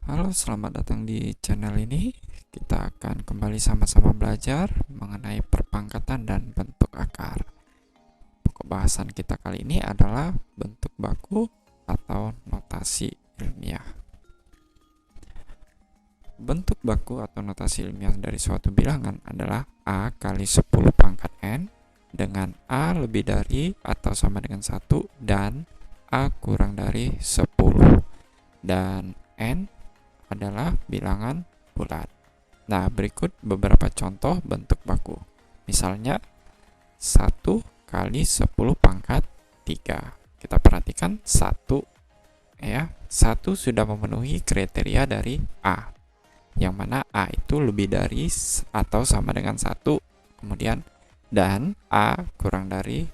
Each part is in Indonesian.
Halo, selamat datang di channel ini. Kita akan kembali sama-sama belajar mengenai perpangkatan dan bentuk akar. Pokok bahasan kita kali ini adalah bentuk baku atau notasi ilmiah. Bentuk baku atau notasi ilmiah dari suatu bilangan adalah A kali 10 pangkat N dengan A lebih dari atau sama dengan 1 dan A kurang dari 10. Dan N adalah bilangan bulat. Nah, berikut beberapa contoh bentuk baku. Misalnya 1 kali 10 pangkat 3. Kita perhatikan 1 ya. 1 sudah memenuhi kriteria dari A. Yang mana A itu lebih dari atau sama dengan 1. Kemudian dan A kurang dari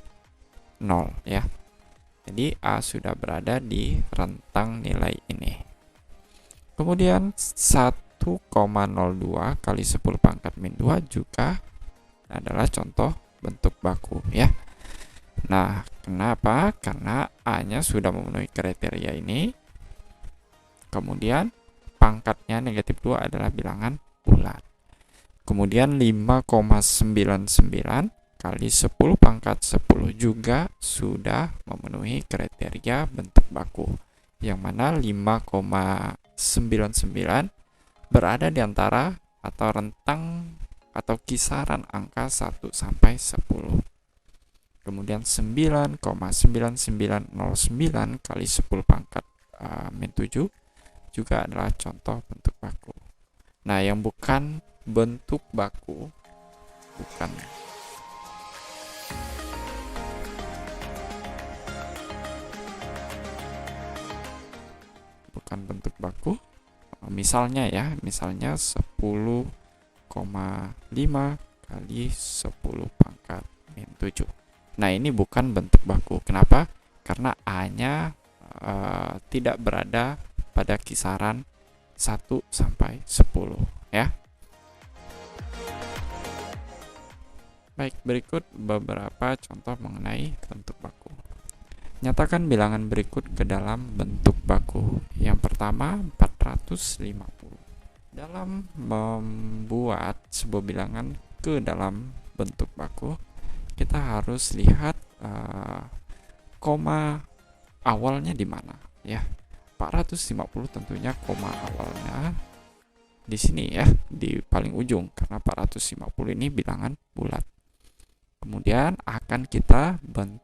0 ya. Jadi A sudah berada di rentang nilai ini. Kemudian 1,02 kali 10 pangkat min 2 juga adalah contoh bentuk baku ya. Nah, kenapa? Karena A-nya sudah memenuhi kriteria ini. Kemudian pangkatnya negatif 2 adalah bilangan bulat. Kemudian 5,99 kali 10 pangkat 10 juga sudah memenuhi kriteria bentuk baku. Yang mana 5,99 berada di antara atau rentang atau kisaran angka 1 sampai 10. Kemudian 9,9909 kali 10 pangkat min 7 juga adalah contoh bentuk baku. Nah, yang bukan bentuk baku bukan bentuk baku. Misalnya 10,5 kali 10 pangkat min 7. Nah, ini bukan bentuk baku. Kenapa? Karena A-nya tidak berada pada kisaran 1 sampai 10 ya. Baik, berikut beberapa contoh mengenai bentuk baku. Nyatakan bilangan berikut ke dalam bentuk baku. Yang pertama 450. Dalam membuat sebuah bilangan ke dalam bentuk baku, kita harus lihat koma awalnya di mana ya. 450 tentunya koma awalnya di sini ya, di paling ujung karena 450 ini bilangan bulat. Kemudian akan kita bentuk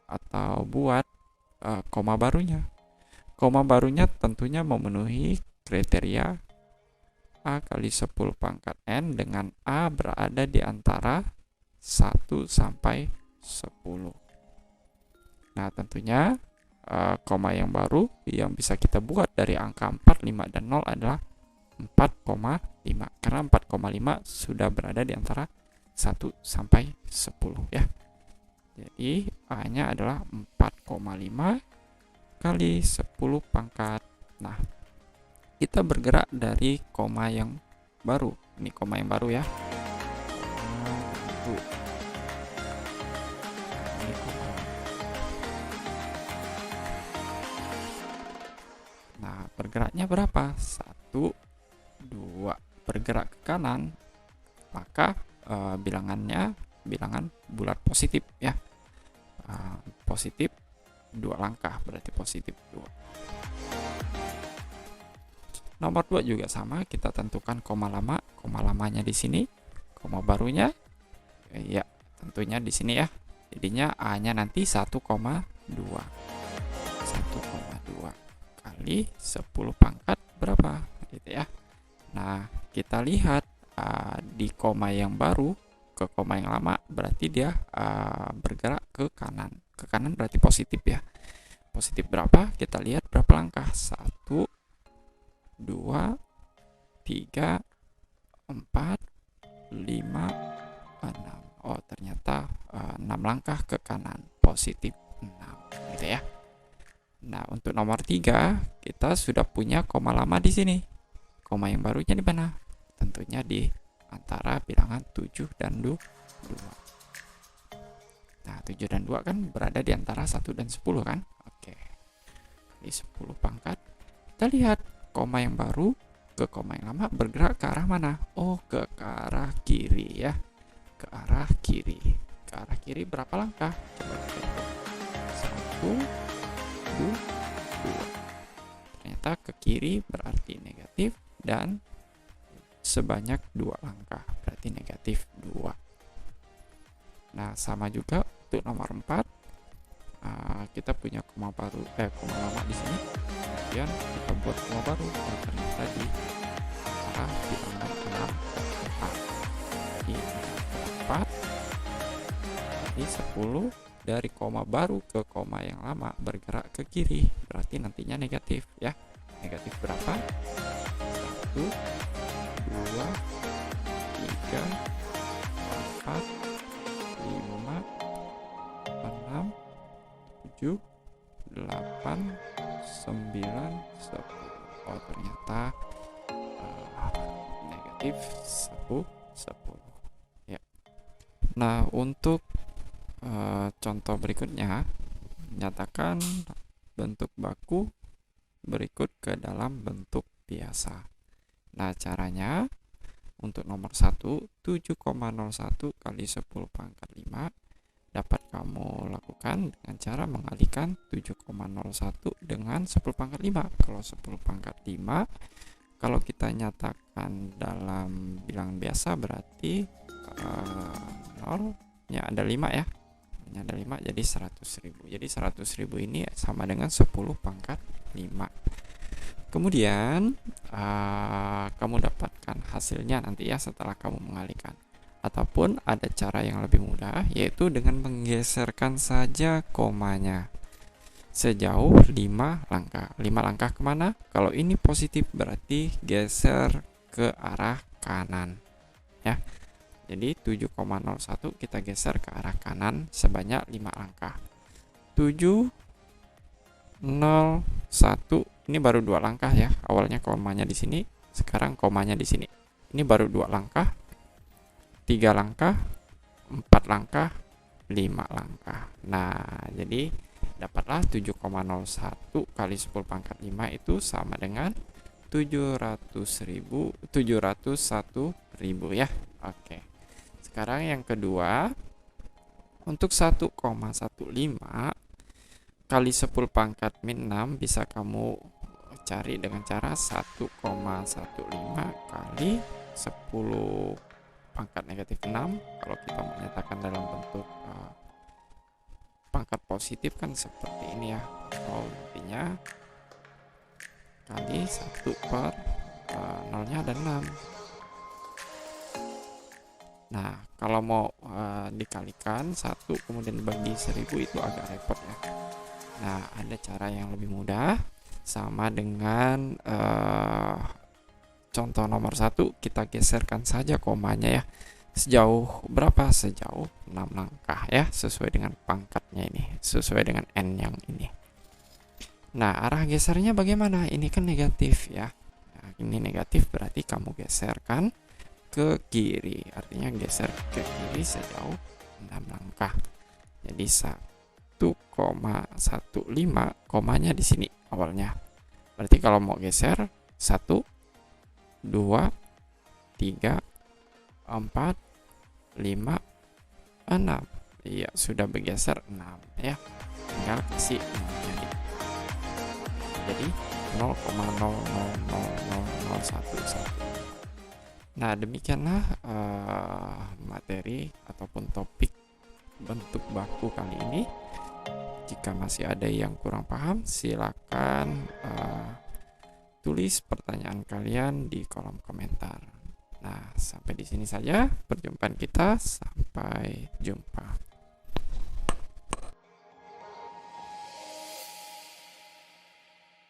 atau buat koma barunya. Koma barunya tentunya memenuhi kriteria A kali 10 pangkat N dengan A berada di antara 1 sampai 10. Nah, tentunya koma yang baru yang bisa kita buat dari angka 4, 5, dan 0 adalah 4,5. Karena 4,5 sudah berada di antara 1 sampai 10 ya. Jadi A-nya adalah 4,5 kali 10 pangkat. Nah, kita bergerak dari koma yang baru. Ini koma yang baru ya. Nah, bergeraknya berapa? 1, 2. Bergerak ke kanan, maka bilangan bulat positif ya. Positif 2 langkah, berarti positif 2. Nomor 2 juga sama, kita tentukan koma lama. Koma lamanya di sini, koma barunya ya tentunya di sini ya. Jadinya A-nya nanti 1,2. 1,2 kali 10 pangkat berapa gitu ya. Nah, kita lihat di koma yang baru ke koma yang lama berarti dia bergerak ke kanan. Ke kanan berarti positif ya. Positif berapa? Kita lihat berapa langkah. 1, 2, 3, 4, 5, 6. Oh, ternyata 6 langkah ke kanan. Positif 6 gitu ya. Nah, untuk nomor 3 kita sudah punya koma lama di sini. Koma yang barunya di mana? Tentunya di antara bilangan 7 dan 2. Nah, 7 dan 2 kan berada di antara 1 dan 10 kan? Oke. Di 10 pangkat. Kita lihat koma yang baru ke koma yang lama bergerak ke arah mana? Oh, ke arah kiri ya. Ke arah kiri. Ke arah kiri berapa langkah? Coba kita hitung. 1, 2. Ternyata ke kiri berarti negatif dan sebanyak 2 langkah berarti negatif 2. Nah, sama juga untuk nomor 4. Kita punya koma baru, koma lama di sini. Kemudian kita buat koma baru. Ternyata di arah bilangan 6 ke 4. Ini 4. Jadi 10 dari koma baru ke koma yang lama bergerak ke kiri. Berarti nantinya negatif ya. Negatif berapa? 1, 2, 3, 4, 5, 6, 7, 8, 9, 10. Oh, ternyata negatif 10. Ya. Nah, untuk contoh berikutnya, nyatakan bentuk baku berikut ke dalam bentuk biasa. Nah, caranya untuk nomor 1, 7,01 kali 10 pangkat 5 dapat kamu lakukan dengan cara mengalihkan 7,01 dengan 10 pangkat 5. Kalau 10 pangkat 5, kalau kita nyatakan dalam bilangan biasa berarti 0-nya ada 5 ya. Nya ada 5 jadi 100.000. Jadi 100.000 ini sama dengan 10 pangkat 5. Kemudian kamu dapatkan hasilnya nanti ya setelah kamu mengalihkan. Ataupun ada cara yang lebih mudah, yaitu dengan menggeserkan saja komanya sejauh 5 langkah. 5 langkah kemana? Kalau ini positif berarti geser ke arah kanan ya. Jadi 7,01 kita geser ke arah kanan sebanyak 5 langkah. 7, 0, 1. Ini baru 2 langkah ya. Awalnya komanya di sini, sekarang komanya di sini. Ini baru 2 langkah. 3 langkah, 4 langkah, 5 langkah. Nah, jadi dapatlah 7,01 kali 10 pangkat 5 itu sama dengan 701.000 ya. Oke. Sekarang yang kedua, untuk 1,15 kali 10 pangkat min 6 bisa kamu cari dengan cara 1,15 kali 10 pangkat negatif 6. Kalau kita menyatakan dalam bentuk pangkat positif kan seperti ini ya. Oh, intinya kali 1 per 0-nya ada 6. Nah, kalau mau dikalikan 1 kemudian bagi 1000 itu agak repot ya. Nah, ada cara yang lebih mudah, sama dengan contoh nomor 1, kita geserkan saja komanya ya. Sejauh berapa? Sejauh 6 langkah ya, sesuai dengan pangkatnya ini, sesuai dengan N yang ini. Nah, arah gesernya bagaimana? Ini kan negatif ya. Nah, ini negatif berarti kamu geserkan ke kiri, artinya geser ke kiri sejauh 6 langkah. Jadi 1,15 komanya di sini awalnya. Berarti kalau mau geser 1, 2, 3, 4, 5, 6. Iya, sudah bergeser 6 ya. Tinggal kasih 0-nya jadi 0,000001. Nah, demikianlah materi ataupun topik bentuk baku kali ini. Jika masih ada yang kurang paham, silakan tulis pertanyaan kalian di kolom komentar. Nah, sampai di sini saja perjumpaan kita. Sampai jumpa.